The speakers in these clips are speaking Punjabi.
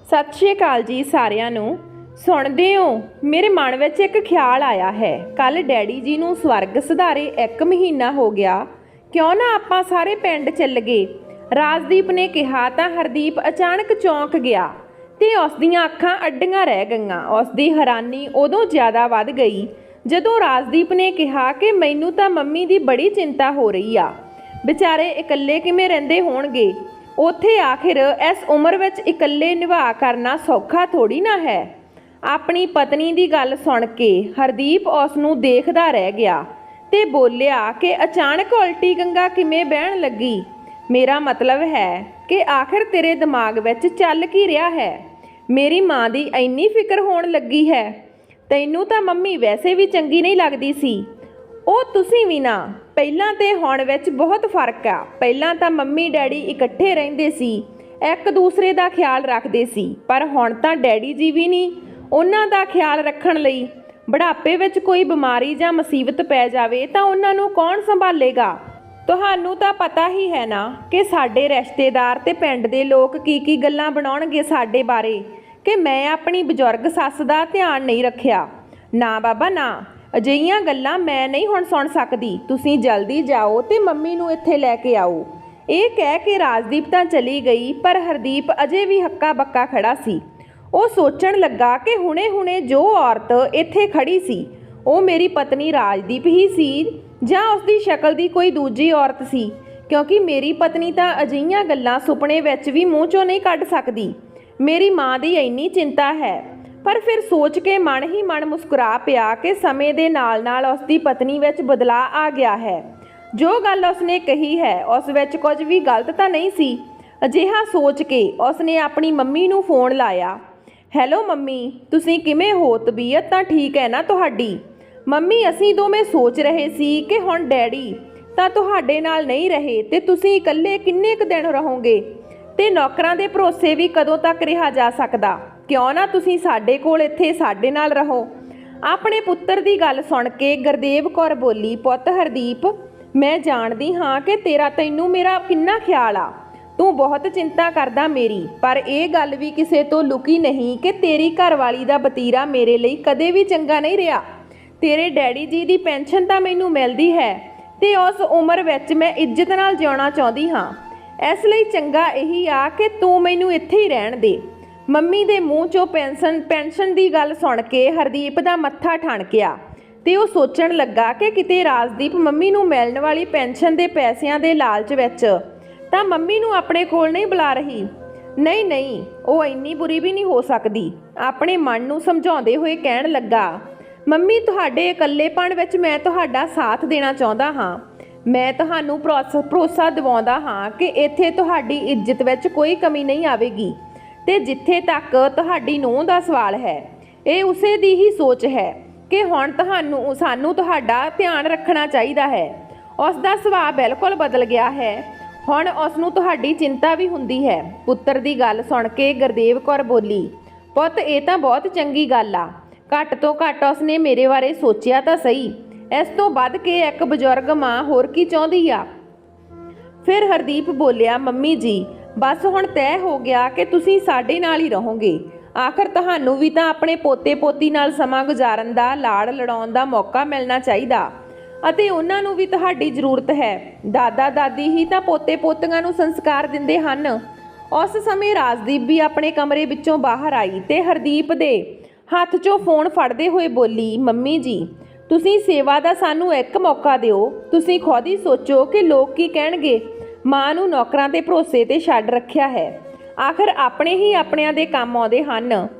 सत श्री अकाल जी सारिਆਂ ਨੂੰ। सुणदे हो मेरे मन ਵਿੱਚ एक ख्याल आया है। कल डैडी जी ਨੂੰ स्वर्ग सिधारे 1 महीना हो गया, क्यों ना ਆਪਾਂ ਸਾਰੇ ਪਿੰਡ ਚੱਲ ਗਏ। ਰਾਜਦੀਪ ਨੇ ਕਿਹਾ ਤਾਂ ਹਰਦੀਪ ਅਚਾਨਕ ਚੌਂਕ ਗਿਆ ਤੇ ਉਸ ਦੀਆਂ ਅੱਖਾਂ ਅੱਡੀਆਂ ਰਹਿ ਗਈਆਂ। ਉਸ ਦੀ ਹੈਰਾਨੀ ਉਦੋਂ ਜ਼ਿਆਦਾ ਵੱਧ ਗਈ ਜਦੋਂ ਰਾਜਦੀਪ ਨੇ ਕਿਹਾ ਕਿ ਮੈਨੂੰ ਤਾਂ ਮੰਮੀ ਦੀ ਬੜੀ ਚਿੰਤਾ ਹੋ ਰਹੀ ਆ। ਵਿਚਾਰੇ ਇਕੱਲੇ ਕਿਵੇਂ ਰਹਿੰਦੇ ਹੋਣਗੇ ਉੱਥੇ। आखिर इस उम्र विच इकल्ले निभा करना सौखा थोड़ी ना है। अपनी पत्नी की गल सुन के हरदीप उसनूं देखदा रह गया ते बोलिया कि अचानक उल्टी गंगा किवें बहन लगी। मेरा मतलब है कि आखिर तेरे दिमाग विच चल की रहा है। मेरी माँ की इन्नी फिक्र होण लगी है। तैनूं तां मम्मी वैसे भी चंगी नहीं लगदी सी। ਉਹ ਤੁਸੀਂ ਵੀ ਨਾ। ਪਹਿਲਾਂ ਤੇ ਹੁਣ ਵਿੱਚ ਬਹੁਤ ਫਰਕ ਆ। ਪਹਿਲਾਂ ਤਾਂ ਮੰਮੀ ਡੈਡੀ ਇਕੱਠੇ ਰਹਿੰਦੇ ਸੀ, ਇੱਕ ਦੂਸਰੇ ਦਾ ਖਿਆਲ ਰੱਖਦੇ ਸੀ, ਪਰ ਹੁਣ ਤਾਂ ਡੈਡੀ ਜੀ ਵੀ ਨਹੀਂ ਉਹਨਾਂ ਦਾ ਖਿਆਲ ਰੱਖਣ ਲਈ। ਬੁਢਾਪੇ ਵਿੱਚ ਕੋਈ ਬਿਮਾਰੀ ਜਾਂ ਮੁਸੀਬਤ ਪੈ ਜਾਵੇ ਤਾਂ ਉਹਨਾਂ ਨੂੰ ਕੌਣ ਸੰਭਾਲੇਗਾ। ਤੁਹਾਨੂੰ ਤਾਂ ਪਤਾ ਹੀ ਹੈ ਨਾ ਕਿ ਸਾਡੇ ਰਿਸ਼ਤੇਦਾਰ ਤੇ ਪਿੰਡ ਦੇ ਲੋਕ ਕੀ ਗੱਲਾਂ ਬਣਾਉਣਗੇ ਸਾਡੇ ਬਾਰੇ ਕਿ ਮੈਂ ਆਪਣੀ ਬਜ਼ੁਰਗ ਸੱਸ ਦਾ ਧਿਆਨ ਨਹੀਂ ਰੱਖਿਆ। ਨਾ ਬਾਬਾ ਨਾ, ਅਜਿਹੀਆਂ ਗੱਲਾਂ ਮੈਂ ਨਹੀਂ ਹੁਣ ਸੁਣ ਸਕਦੀ। ਤੁਸੀਂ ਜਲਦੀ ਜਾਓ ਤੇ ਮੰਮੀ ਨੂੰ ਇੱਥੇ ਲੈ ਕੇ ਆਓ। ਇਹ ਕਹਿ ਕੇ ਰਾਜਦੀਪ ਤਾਂ ਚਲੀ ਗਈ, ਪਰ ਹਰਦੀਪ ਅਜੇ ਵੀ ਹੱਕਾ ਬੱਕਾ ਖੜਾ ਸੀ। ਉਹ ਸੋਚਣ ਲੱਗਾ ਕਿ ਹੁਣੇ ਜੋ ਔਰਤ ਇੱਥੇ ਖੜੀ ਸੀ ਉਹ ਮੇਰੀ ਪਤਨੀ ਰਾਜਦੀਪ ਹੀ ਸੀ ਜਾਂ ਉਸਦੀ ਸ਼ਕਲ ਦੀ ਕੋਈ ਦੂਜੀ ਔਰਤ ਸੀ, ਕਿਉਂਕਿ ਮੇਰੀ ਪਤਨੀ ਤਾਂ ਅਜਿਹੀਆਂ ਗੱਲਾਂ ਸੁਪਨੇ ਵਿੱਚ ਵੀ ਮੂੰਹ ਚੋਂ ਨਹੀਂ ਕੱਢ ਸਕਦੀ। ਮੇਰੀ ਮਾਂ ਦੀ ਇੰਨੀ ਚਿੰਤਾ ਹੈ। पर फिर सोच के मन ही मन मुस्कुरा पिया कि समय के नाल नाल उसकी पत्नी विच बदलाव आ गया है। जो गल उसने कही है उस विच कुछ भी गलत तो नहीं सी। अजिहा सोच के उसने अपनी मम्मी नूं फोन लाया। हैलो मम्मी, तुसीं किवें हो? तबीयत तां ठीक है ना तुहाडी? मम्मी असीं दोवें सोच रहे सी कि हुण डैडी तां तुहाडे नाल नहीं रहे ते तुसीं इकल्ले किन्ने क दिन रहोगे ते नौकरां दे भरोसे भी कदों तक रहा जा सकदा। क्यों ना तुसीं साडे कोल इत्थे साडे नाल रहो। अपने पुत्तर दी गल सुन के गुरदेव कौर बोली, पुत्त हरदीप, मैं जानदी हाँ कि तेरा तैनूं मेरा किन्ना ख्याल आ। तू बहुत चिंता करदा मेरी, पर यह गल भी किसे तो लुकी नहीं कि तेरी घरवाली दा वतीरा मेरे लिए कदे भी चंगा नहीं रहा। तेरे डैडी जी दी पेंशन तां मैनूं मिलदी है ते उस उम्र विच मैं इज्जत नाल जिउणा चाहुंदी हाँ। इसलिए चंगा यही आ कि तू मैनूं इत्थे ही रहण दे। ਮੰਮੀ ਦੇ ਮੂੰਹ 'ਚੋਂ ਪੈਨਸ਼ਨ ਦੀ ਗੱਲ ਸੁਣ ਕੇ ਹਰਦੀਪ ਦਾ ਮੱਥਾ ਠਣਕਿਆ ਤੇ ਉਹ ਸੋਚਣ ਲੱਗਾ ਕਿ ਕਿਤੇ ਰਾਜਦੀਪ ਮੰਮੀ ਨੂੰ ਮਿਲਣ ਵਾਲੀ ਪੈਨਸ਼ਨ ਦੇ ਪੈਸਿਆਂ ਦੇ ਲਾਲਚ ਵਿੱਚ ਤਾਂ ਮੰਮੀ ਨੂੰ ਆਪਣੇ ਕੋਲ ਨਹੀਂ ਬੁਲਾ ਰਹੀ। ਨਹੀਂ, ਉਹ ਇੰਨੀ ਬੁਰੀ ਵੀ ਨਹੀਂ ਹੋ ਸਕਦੀ। ਆਪਣੇ ਮਨ ਨੂੰ ਸਮਝਾਉਂਦੇ ਹੋਏ ਕਹਿਣ ਲੱਗਾ, ਮੰਮੀ ਤੁਹਾਡੇ ਇਕੱਲੇਪਣ ਵਿੱਚ ਮੈਂ ਤੁਹਾਡਾ ਸਾਥ ਦੇਣਾ ਚਾਹੁੰਦਾ ਹਾਂ। ਮੈਂ ਤੁਹਾਨੂੰ ਭਰੋਸਾ ਦਿਵਾਉਂਦਾ ਹਾਂ ਕਿ ਇੱਥੇ ਤੁਹਾਡੀ ਇੱਜ਼ਤ ਵਿੱਚ ਕੋਈ ਕਮੀ ਨਹੀਂ ਆਵੇਗੀ ਤੇ ਜਿੱਥੇ ਤੱਕ ਤੁਹਾਡੀ ਨੂੰਹ ਦਾ ਸਵਾਲ ਹੈ, ਇਹ ਉਸੇ ਦੀ ਹੀ ਸੋਚ ਹੈ ਕਿ ਹੁਣ ਸਾਨੂੰ ਤੁਹਾਡਾ ਧਿਆਨ ਰੱਖਣਾ ਚਾਹੀਦਾ ਹੈ। ਉਸ ਦਾ ਸੁਭਾਅ ਬਿਲਕੁਲ ਬਦਲ ਗਿਆ ਹੈ। ਹੁਣ ਉਸ ਨੂੰ ਤੁਹਾਡੀ ਚਿੰਤਾ ਵੀ ਹੁੰਦੀ ਹੈ। ਪੁੱਤਰ ਦੀ ਗੱਲ ਸੁਣ ਕੇ ਗੁਰਦੇਵ ਕੌਰ ਬੋਲੀ, ਪੁੱਤ ਇਹ ਤਾਂ ਬਹੁਤ ਚੰਗੀ ਗੱਲ ਆ। ਘੱਟ ਤੋਂ ਘੱਟ ਉਸਨੇ ਮੇਰੇ ਬਾਰੇ ਸੋਚਿਆ ਤਾਂ ਸਹੀ। ਇਸ ਤੋਂ ਵੱਧ ਕੇ ਇੱਕ ਬਜ਼ੁਰਗ ਮਾਂ ਹੋਰ ਕੀ ਚਾਹੁੰਦੀ ਆ। ਫਿਰ ਹਰਦੀਪ ਬੋਲਿਆ, ਮੰਮੀ ਜੀ बस हुण तय हो गया कि तुसीं साडे नाल ही रहोगे। आखिर तुहानूं भी तां अपने पोते पोती नाल समां गुजारन दा, लाड़ लड़ाउण दा मौका मिलना चाहीदा अते उन्हां नूं भी तुहाडी जरूरत है। दादा दादी ही तां पोते पोतियां नूं संस्कार दिंदे हन। उस समय राजदीप भी अपने कमरे विचों बाहर आई ते हरदीप दे हत्थ 'चों फोन फड़दे होए बोली, मम्मी जी तुसीं सेवा दा सानूं एक मौका दिओ। तुसीं खुद ही सोचो कि लोग की कहणगे। ਮਾਂ ਨੂੰ ਨੌਕਰਾਂ ਦੇ ਭਰੋਸੇ ਤੇ ਛੱਡ ਰੱਖਿਆ ਹੈ। ਆਖਰ ਆਪਣੇ ਹੀ ਆਪਣਿਆਂ ਦੇ ਕੰਮ ਆਉਂਦੇ ਹਨ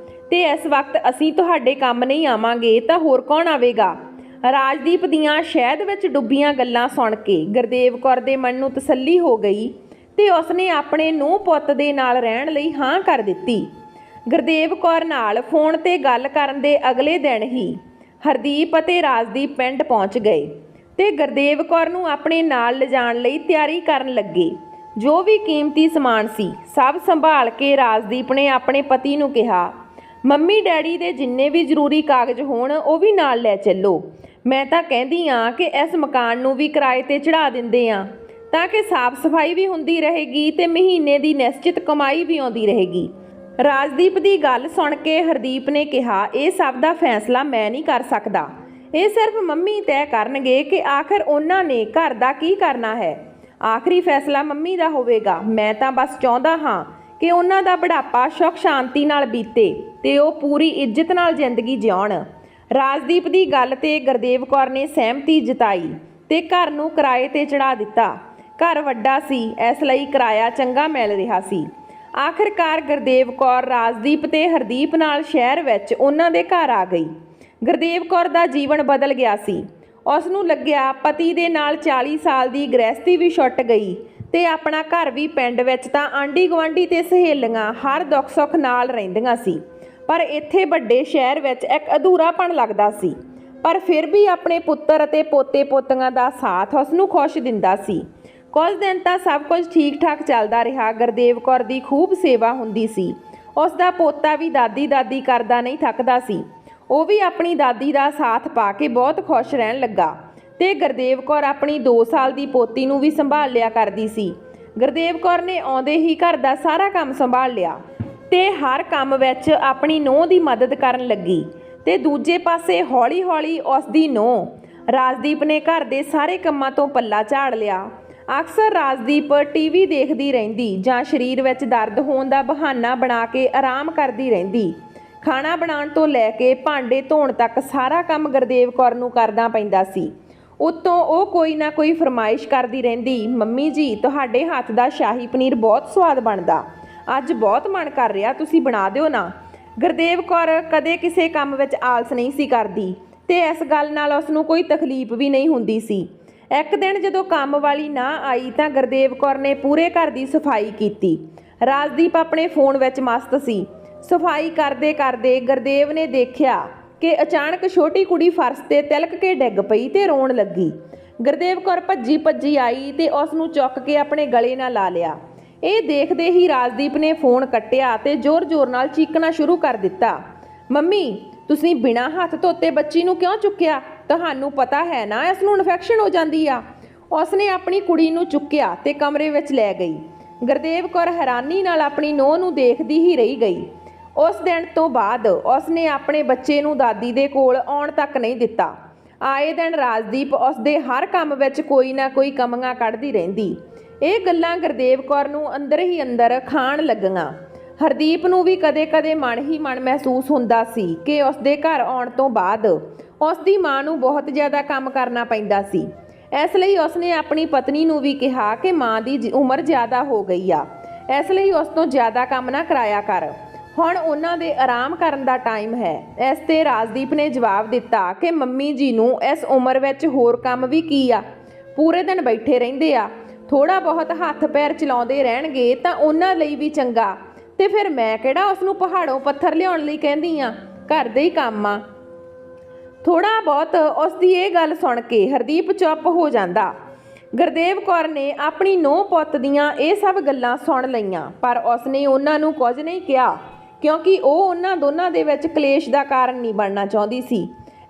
ਤੇ ਇਸ ਵਕਤ ਅਸੀਂ ਤੁਹਾਡੇ ਕੰਮ ਨਹੀਂ ਆਵਾਂਗੇ ਤਾਂ ਹੋਰ ਕੌਣ ਆਵੇਗਾ। ਰਾਜਦੀਪ ਦੀਆਂ ਸ਼ਹਿਦ ਵਿੱਚ ਡੁੱਬੀਆਂ ਗੱਲਾਂ ਸੁਣ ਕੇ ਗੁਰਦੇਵ ਕੌਰ ਦੇ ਮਨ ਨੂੰ ਤਸੱਲੀ ਹੋ ਗਈ ਤੇ ਉਸਨੇ ਆਪਣੇ ਨੂੰਹ ਪੁੱਤ ਦੇ ਨਾਲ ਰਹਿਣ ਲਈ ਹਾਂ ਕਰ ਦਿੱਤੀ। ਗੁਰਦੇਵ ਕੌਰ ਨਾਲ ਫੋਨ ਤੇ ਗੱਲ ਕਰਨ ਦੇ ਅਗਲੇ ਦਿਨ ਹੀ ਹਰਦੀਪ ਅਤੇ ਰਾਜਦੀਪ ਪਿੰਡ ਪਹੁੰਚ ਗਏ ਤੇ ਗੁਰਦੇਵ ਕੌਰ ਨੂੰ ਆਪਣੇ ਨਾਲ ਲਿਜਾਣ ਲਈ ਤਿਆਰੀ ਕਰਨ ਲੱਗੇ। ਜੋ ਵੀ ਕੀਮਤੀ ਸਮਾਨ ਸੀ ਸਭ ਸੰਭਾਲ ਕੇ ਰਾਜਦੀਪ ਨੇ ਆਪਣੇ ਪਤੀ ਨੂੰ ਕਿਹਾ, ਮੰਮੀ ਡੈਡੀ ਦੇ ਜਿੰਨੇ ਵੀ ਜ਼ਰੂਰੀ ਕਾਗਜ਼ ਹੋਣ ਉਹ ਵੀ ਨਾਲ ਲੈ ਚੱਲੋ। ਮੈਂ ਤਾਂ ਕਹਿੰਦੀ ਆ ਕਿ ਇਸ ਮਕਾਨ ਨੂੰ ਵੀ ਕਿਰਾਏ ਤੇ ਚੜਾ ਦਿੰਦੇ ਆ ਤਾਂ ਕਿ ਸਾਫ਼ ਸਫਾਈ ਵੀ ਹੁੰਦੀ ਰਹੇਗੀ ਤੇ ਮਹੀਨੇ ਦੀ ਨਿਸ਼ਚਿਤ ਕਮਾਈ ਵੀ ਆਉਂਦੀ ਰਹੇਗੀ। ਰਾਜਦੀਪ ਦੀ ਗੱਲ ਸੁਣ ਕੇ ਹਰਦੀਪ ਨੇ ਕਿਹਾ, ਇਹ ਸਭ ਦਾ ਫੈਸਲਾ ਮੈਂ ਨਹੀਂ ਕਰ ਸਕਦਾ। ਇਹ ਸਿਰਫ ਮੰਮੀ ਤੈਅ ਕਰਨਗੇ ਕਿ ਆਖਰ ਉਹਨਾਂ ਨੇ ਘਰ ਦਾ ਕੀ ਕਰਨਾ ਹੈ। ਆਖਰੀ ਫੈਸਲਾ ਮੰਮੀ ਦਾ ਹੋਵੇਗਾ। ਮੈਂ ਤਾਂ ਬਸ ਚਾਹੁੰਦਾ ਹਾਂ ਕਿ ਉਹਨਾਂ ਦਾ ਬੁਢਾਪਾ ਸੁੱਖ ਸ਼ਾਂਤੀ ਨਾਲ ਬੀਤੇ ਤੇ ਉਹ ਪੂਰੀ ਇੱਜ਼ਤ ਨਾਲ ਜ਼ਿੰਦਗੀ ਜਿਉਣ। ਰਾਜਦੀਪ ਦੀ ਗੱਲ ਤੇ ਗੁਰਦੇਵ ਕੌਰ ਨੇ ਸਹਿਮਤੀ ਜਤਾਈ ਤੇ ਘਰ ਨੂੰ ਕਿਰਾਏ ਤੇ ਚੜਾ ਦਿੱਤਾ। ਘਰ ਵੱਡਾ ਸੀ, ਇਸ ਲਈ ਕਿਰਾਇਆ ਚੰਗਾ ਮਿਲ ਰਿਹਾ ਸੀ। ਆਖਿਰਕਾਰ ਗੁਰਦੇਵ ਕੌਰ ਰਾਜਦੀਪ ਤੇ ਹਰਦੀਪ ਨਾਲ ਸ਼ਹਿਰ ਵਿੱਚ ਉਹਨਾਂ ਦੇ ਘਰ ਆ ਗਈ। ਗੁਰਦੇਵ ਕੌਰ ਦਾ ਜੀਵਨ ਬਦਲ ਗਿਆ ਸੀ। ਉਸ ਨੂੰ ਲੱਗਿਆ ਪਤੀ ਦੇ ਨਾਲ 40 ਸਾਲ ਦੀ ਗ੍ਰਹਿਸਥੀ ਵੀ ਛੁੱਟ ਗਈ ਤੇ ਆਪਣਾ ਘਰ ਵੀ। ਪਿੰਡ ਵਿੱਚ ਤਾਂ ਆਂਢੀ ਗੁਆਂਢੀ ਤੇ ਸਹੇਲੀਆਂ ਹਰ ਦੁੱਖ ਸੁੱਖ ਨਾਲ ਰਹਿੰਦੀਆਂ ਸੀ, ਪਰ ਇੱਥੇ ਵੱਡੇ ਸ਼ਹਿਰ ਵਿੱਚ ਇੱਕ ਅਧੂਰਾਪਣ ਲੱਗਦਾ ਸੀ। ਪਰ ਫਿਰ ਵੀ ਆਪਣੇ ਪੁੱਤਰ ਅਤੇ ਪੋਤੇ ਪੋਤੀਆਂ ਦਾ ਸਾਥ ਉਸ ਨੂੰ ਖੁਸ਼ ਦਿੰਦਾ ਸੀ। ਕੁਝ ਦਿਨ ਤਾਂ ਸਭ ਕੁਝ ਠੀਕ ਠਾਕ ਚੱਲਦਾ ਰਿਹਾ। ਗੁਰਦੇਵ ਕੌਰ ਦੀ ਖੂਬ ਸੇਵਾ ਹੁੰਦੀ ਸੀ। ਉਸ ਦਾ ਪੋਤਾ ਵੀ ਦਾਦੀ ਕਰਦਾ ਨਹੀਂ ਥੱਕਦਾ ਸੀ। ਉਹ ਵੀ ਆਪਣੀ ਦਾਦੀ ਦਾ ਸਾਥ ਪਾ ਕੇ ਬਹੁਤ ਖੁਸ਼ ਰਹਿਣ ਲੱਗਾ ਤੇ ਗੁਰਦੇਵ ਕੌਰ ਆਪਣੀ 2 ਸਾਲ ਦੀ ਪੋਤੀ ਨੂੰ ਵੀ ਸੰਭਾਲ ਲਿਆ ਕਰਦੀ ਸੀ। ਗੁਰਦੇਵ ਕੌਰ ਨੇ ਆਉਂਦੇ ਹੀ ਘਰ ਦਾ ਸਾਰਾ ਕੰਮ ਸੰਭਾਲ ਲਿਆ ਤੇ ਹਰ ਕੰਮ ਵਿੱਚ ਆਪਣੀ ਨੂੰਹ ਦੀ ਮਦਦ ਕਰਨ ਲੱਗੀ। ਤੇ ਦੂਜੇ ਪਾਸੇ ਹੌਲੀ ਹੌਲੀ ਉਸ ਦੀ ਨੂੰਹ ਰਾਜਦੀਪ ਨੇ ਘਰ ਦੇ ਸਾਰੇ ਕੰਮਾਂ ਤੋਂ ਪੱਲਾ ਝਾੜ ਲਿਆ। ਅਕਸਰ ਰਾਜਦੀਪ ਟੀਵੀ ਦੇਖਦੀ ਰਹਿੰਦੀ ਜਾਂ ਸਰੀਰ ਵਿੱਚ ਦਰਦ ਹੋਣ ਦਾ ਬਹਾਨਾ ਬਣਾ ਕੇ ਆਰਾਮ ਕਰਦੀ ਰਹਿੰਦੀ। ਖਾਣਾ ਬਣਾਉਣ ਤੋਂ ਲੈ ਕੇ ਭਾਂਡੇ ਧੋਣ ਤੱਕ ਸਾਰਾ ਕੰਮ ਗੁਰਦੇਵ ਕੌਰ ਨੂੰ ਕਰਨਾ ਪੈਂਦਾ ਸੀ। ਉੱਤੋਂ ਉਹ ਕੋਈ ਨਾ ਕੋਈ ਫਰਮਾਇਸ਼ ਕਰਦੀ ਰਹਿੰਦੀ, ਮੰਮੀ ਜੀ ਤੁਹਾਡੇ ਹੱਥ ਦਾ ਸ਼ਾਹੀ ਪਨੀਰ ਬਹੁਤ ਸਵਾਦ ਬਣਦਾ, ਅੱਜ ਬਹੁਤ ਮਨ ਕਰ ਰਿਹਾ, ਤੁਸੀਂ ਬਣਾ ਦਿਓ ਨਾ। ਗੁਰਦੇਵ ਕੌਰ ਕਦੇ ਕਿਸੇ ਕੰਮ ਵਿੱਚ ਆਲਸ ਨਹੀਂ ਸੀ ਕਰਦੀ ਤੇ ਇਸ ਗੱਲ ਨਾਲ ਉਸ ਨੂੰ ਕੋਈ ਤਕਲੀਫ ਵੀ ਨਹੀਂ ਹੁੰਦੀ ਸੀ। ਇੱਕ ਦਿਨ ਜਦੋਂ ਕੰਮ ਵਾਲੀ ਨਾ ਆਈ ਤਾਂ ਗੁਰਦੇਵ ਕੌਰ ਨੇ ਪੂਰੇ ਘਰ ਦੀ ਸਫਾਈ ਕੀਤੀ। ਰਾਜਦੀਪ ਆਪਣੇ ਫੋਨ ਵਿੱਚ ਮਸਤ ਸੀ। ਸਫਾਈ ਕਰਦੇ ਕਰਦੇ ਗੁਰਦੇਵ ਨੇ ਦੇਖਿਆ ਕਿ ਅਚਾਨਕ ਛੋਟੀ ਕੁੜੀ ਫਰਸ਼ ਤੇ ਤਿਲਕ ਕੇ ਡਿੱਗ ਪਈ ਤੇ ਰੋਣ ਲੱਗੀ। ਗੁਰਦੇਵ ਕੌਰ ਭੱਜੀ ਭੱਜੀ ਆਈ ਤੇ ਉਸ ਨੂੰ ਚੁੱਕ ਕੇ ਆਪਣੇ ਗਲੇ ਨਾਲ ਲਾ ਲਿਆ। ਇਹ ਦੇਖਦੇ ਹੀ ਰਾਜਦੀਪ ਨੇ ਫੋਨ ਕੱਟਿਆ ਤੇ ਜ਼ੋਰ-ਜ਼ੋਰ ਨਾਲ ਚੀਕਣਾ ਸ਼ੁਰੂ ਕਰ ਦਿੱਤਾ, ਮੰਮੀ ਤੁਸੀਂ ਬਿਨਾਂ ਹੱਥ ਧੋਤੇ ਬੱਚੀ ਨੂੰ ਕਿਉਂ ਚੁੱਕਿਆ? ਤੁਹਾਨੂੰ ਪਤਾ ਹੈ ਨਾ ਇਸ ਨੂੰ ਇਨਫੈਕਸ਼ਨ ਹੋ ਜਾਂਦੀ ਆ। ਉਸਨੇ ਆਪਣੀ ਕੁੜੀ ਨੂੰ ਚੁੱਕਿਆ ਤੇ ਕਮਰੇ ਵਿੱਚ ਲੈ ਗਈ। ਗੁਰਦੇਵ ਕੌਰ ਹੈਰਾਨੀ ਨਾਲ ਆਪਣੀ ਨੂੰਹ ਨੂੰ ਦੇਖਦੀ ਹੀ ਰਹਿ ਗਈ। ਉਸ ਦਿਨ ਤੋਂ ਬਾਅਦ ਉਸਨੇ ਆਪਣੇ ਬੱਚੇ ਨੂੰ ਦਾਦੀ ਦੇ ਕੋਲ ਆਉਣ ਤੱਕ ਨਹੀਂ ਦਿੱਤਾ। ਆਏ ਦਿਨ ਰਾਜਦੀਪ ਉਸ ਦੇ ਹਰ ਕੰਮ ਵਿੱਚ ਕੋਈ ਨਾ ਕੋਈ ਕਮੀਆਂ ਕੱਢਦੀ ਰਹਿੰਦੀ। ਇਹ ਗੱਲਾਂ ਗੁਰਦੇਵ ਕੌਰ ਨੂੰ ਅੰਦਰ ਹੀ ਅੰਦਰ ਖਾਣ ਲੱਗੀਆਂ। ਹਰਦੀਪ ਨੂੰ ਵੀ ਕਦੇ-ਕਦੇ ਮਨ ਹੀ ਮਨ ਮਹਿਸੂਸ ਹੁੰਦਾ ਸੀ ਕਿ ਉਸ ਦੇ ਘਰ ਆਉਣ ਤੋਂ ਬਾਅਦ ਉਸ ਦੀ ਮਾਂ ਨੂੰ ਬਹੁਤ ਜ਼ਿਆਦਾ ਕੰਮ ਕਰਨਾ ਪੈਂਦਾ ਸੀ। ਇਸ ਲਈ ਉਸਨੇ ਆਪਣੀ ਪਤਨੀ ਨੂੰ ਵੀ ਕਿਹਾ ਕਿ ਮਾਂ ਦੀ ਉਮਰ ਜ਼ਿਆਦਾ ਹੋ ਗਈ ਆ, ਇਸ ਲਈ ਉਸ ਤੋਂ ਜ਼ਿਆਦਾ ਕੰਮ ਨਾ ਕਰਾਇਆ ਕਰ, ਹੁਣ ਉਹਨਾਂ ਦੇ ਆਰਾਮ ਕਰਨ ਦਾ ਟਾਈਮ ਹੈ। ਇਸ ਤੇ ਰਾਜਦੀਪ ਨੇ ਜਵਾਬ ਦਿੱਤਾ ਕਿ ਮੰਮੀ ਜੀ ਨੂੰ ਇਸ ਉਮਰ ਵਿੱਚ ਹੋਰ ਕੰਮ ਵੀ ਕੀ ਆ, ਪੂਰੇ ਦਿਨ ਬੈਠੇ ਰਹਿੰਦੇ ਆ, ਥੋੜਾ ਬਹੁਤ ਹੱਥ ਪੈਰ ਚਲਾਉਂਦੇ ਰਹਿਣਗੇ ਤਾਂ ਉਹਨਾਂ ਲਈ ਵੀ ਚੰਗਾ। ਤੇ ਫਿਰ ਮੈਂ ਕਿਹੜਾ ਉਸ ਨੂੰ ਪਹਾੜੋਂ ਪੱਥਰ ਲਿਆਉਣ ਲਈ ਕਹਿੰਦੀ ਆ, ਘਰ ਦੇ ਹੀ ਕੰਮ ਆ। ਥੋੜਾ ਬਹੁਤ ਉਸ ਦੀ ਇਹ ਗੱਲ ਸੁਣ ਕੇ ਹਰਦੀਪ ਚੁੱਪ ਹੋ ਜਾਂਦਾ। ਗੁਰਦੇਵ ਕੌਰ ਨੇ ਆਪਣੀ ਨੂੰਹ ਪੁੱਤ ਦੀਆਂ ਇਹ ਸਭ ਗੱਲਾਂ ਸੁਣ ਲਈਆਂ, ਪਰ ਉਸਨੇ ਉਹਨਾਂ ਨੂੰ ਕੁਝ ਨਹੀਂ ਕਿਹਾ ਕਿਉਂਕਿ ਉਹ ਉਹਨਾਂ ਦੋਨਾਂ ਦੇ ਵਿੱਚ ਕਲੇਸ਼ ਦਾ ਕਾਰਨ ਨਹੀਂ ਬਣਨਾ ਚਾਹੁੰਦੀ ਸੀ।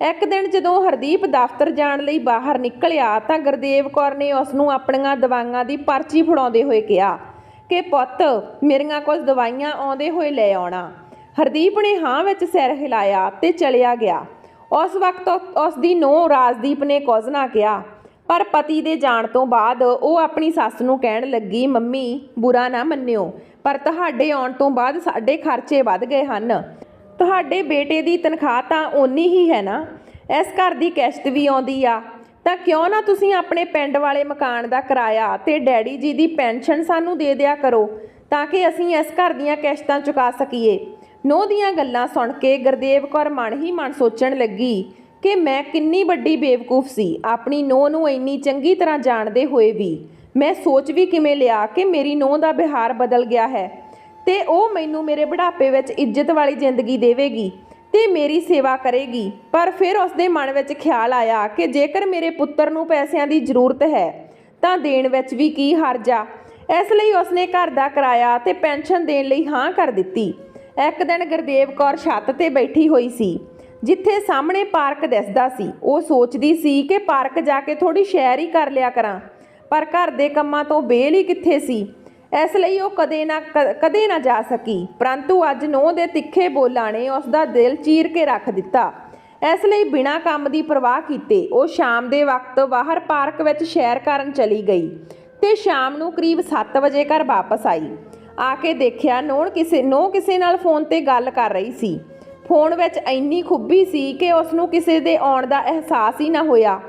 ਇੱਕ ਦਿਨ ਜਦੋਂ ਹਰਦੀਪ ਦਫ਼ਤਰ ਜਾਣ ਲਈ ਬਾਹਰ ਨਿਕਲਿਆ ਤਾਂ ਗੁਰਦੇਵ ਕੌਰ ਨੇ ਉਸ ਨੂੰ ਆਪਣੀਆਂ ਦਵਾਈਆਂ ਦੀ ਪਰਚੀ ਫੜਾਉਂਦੇ ਹੋਏ ਕਿਹਾ ਕਿ ਪੁੱਤ ਮੇਰੀਆਂ ਕੁਝ ਦਵਾਈਆਂ ਆਉਂਦੇ ਹੋਏ ਲੈ ਆਉਣਾ। ਹਰਦੀਪ ਨੇ ਹਾਂ ਵਿੱਚ ਸਿਰ ਹਿਲਾਇਆ ਤੇ ਚਲਿਆ ਗਿਆ। ਉਸ ਵਕਤ ਉਸ ਦੀ ਨੂੰਹ ਰਾਜਦੀਪ ਨੇ ਕੁਝ ਨਾ ਕਿਹਾ, ਪਰ ਪਤੀ ਦੇ ਜਾਣ ਤੋਂ ਬਾਅਦ ਉਹ ਆਪਣੀ ਸੱਸ ਨੂੰ ਕਹਿਣ ਲੱਗੀ, ਮੰਮੀ ਬੁਰਾ ਨਾ ਮੰਨਿਓ, ਪਰ ਤੁਹਾਡੇ ਆਉਣ ਤੋਂ ਬਾਅਦ ਸਾਡੇ ਖਰਚੇ ਵੱਧ ਗਏ ਹਨ। ਤੁਹਾਡੇ ਬੇਟੇ ਦੀ ਤਨਖਾਹ ਤਾਂ ਓਨੀ ਹੀ ਹੈ ਨਾ, ਇਸ ਘਰ ਦੀ ਕਿਸ਼ਤ ਵੀ ਆਉਂਦੀ ਆ, ਤਾਂ ਕਿਉਂ ਨਾ ਤੁਸੀਂ ਆਪਣੇ ਪਿੰਡ ਵਾਲੇ ਮਕਾਨ ਦਾ ਕਿਰਾਇਆ ਤੇ ਡੈਡੀ ਜੀ ਦੀ ਪੈਨਸ਼ਨ ਸਾਨੂੰ ਦੇ ਦਿਆ ਕਰੋ ਤਾਂ ਕਿ ਅਸੀਂ ਇਸ ਘਰ ਦੀਆਂ ਕਿਸ਼ਤਾਂ ਚੁਕਾ ਸਕੀਏ। ਨੂੰਹ ਦੀਆਂ ਗੱਲਾਂ ਸੁਣ ਕੇ ਗੁਰਦੇਵ ਕੌਰ ਮਨ ਹੀ ਮਨ ਸੋਚਣ ਲੱਗੀ ਕਿ ਮੈਂ ਕਿੰਨੀ ਵੱਡੀ ਬੇਵਕੂਫ ਸੀ। ਆਪਣੀ ਨੂੰਹ ਨੂੰ ਇੰਨੀ ਚੰਗੀ ਤਰ੍ਹਾਂ ਜਾਣਦੇ ਹੋਏ ਵੀ ਮੈਂ ਸੋਚ ਵੀ ਕਿਵੇਂ ਲਿਆ ਕਿ ਮੇਰੀ ਨੂੰਹ ਦਾ ਵਿਹਾਰ ਬਦਲ ਗਿਆ ਹੈ ਤੇ ਉਹ ਮੈਨੂੰ ਮੇਰੇ ਬੁਢਾਪੇ ਵਿੱਚ ਇੱਜ਼ਤ ਵਾਲੀ ਜ਼ਿੰਦਗੀ ਦੇਵੇਗੀ ਤੇ ਮੇਰੀ ਸੇਵਾ ਕਰੇਗੀ। ਪਰ ਫਿਰ ਉਸਦੇ ਮਨ ਵਿੱਚ ਖਿਆਲ ਆਇਆ ਕਿ ਜੇਕਰ ਮੇਰੇ ਪੁੱਤਰ ਨੂੰ ਪੈਸਿਆਂ ਦੀ ਜ਼ਰੂਰਤ ਹੈ ਤਾਂ ਦੇਣ ਵਿੱਚ ਵੀ ਕੀ ਹਰਜ ਆ। ਇਸ ਲਈ ਉਸਨੇ ਘਰ ਦਾ ਕਿਰਾਇਆ ਤੇ ਪੈਨਸ਼ਨ ਦੇਣ ਲਈ ਹਾਂ ਕਰ ਦਿੱਤੀ। ਇੱਕ ਦਿਨ ਗੁਰਦੇਵ ਕੌਰ ਛੱਤ ਤੇ ਬੈਠੀ ਹੋਈ ਸੀ ਜਿੱਥੇ ਸਾਹਮਣੇ ਪਾਰਕ ਦਿਸਦਾ ਸੀ। ਉਹ ਸੋਚਦੀ ਸੀ ਕਿ ਪਾਰਕ ਜਾ ਕੇ ਥੋੜੀ ਸੈਰ ਹੀ ਕਰ ਲਿਆ ਕਰਾਂ, ਪਰ ਘਰ ਦੇ ਕੰਮਾਂ ਤੋਂ ਬੇਲ ਹੀ ਕਿੱਥੇ ਸੀ। ਇਸ ਲਈ ਉਹ ਕਦੇ ਨਾ ਜਾ ਸਕੀ। ਪਰੰਤੂ ਅੱਜ ਨੂੰਹ ਦੇ ਤਿੱਖੇ ਬੋਲਾਂ ਨੇ ਉਸ ਦਾ ਦਿਲ ਚੀਰ ਕੇ ਰੱਖ ਦਿੱਤਾ। ਇਸ ਲਈ ਬਿਨਾਂ ਕੰਮ ਦੀ ਪਰਵਾਹ ਕੀਤੇ ਉਹ ਸ਼ਾਮ ਦੇ ਵਕਤ ਬਾਹਰ ਪਾਰਕ ਵਿੱਚ ਸੈਰ ਕਰਨ ਚਲੀ ਗਈ ਤੇ ਸ਼ਾਮ ਨੂੰ ਕਰੀਬ 7 ਵਜੇ ਘਰ ਵਾਪਸ ਆਈ। ਆ ਕੇ ਦੇਖਿਆ ਨੂੰਹ ਕਿਸੇ ਨਾਲ ਫੋਨ ਤੇ ਗੱਲ ਕਰ ਰਹੀ ਸੀ। ਫੋਨ ਵਿੱਚ ਇੰਨੀ ਖੁੱਬੀ ਸੀ ਕਿ ਉਸ ਨੂੰ ਕਿਸੇ ਦੇ ਆਉਣ ਦਾ ਅਹਿਸਾਸ ਹੀ ਨਾ ਹੋਇਆ।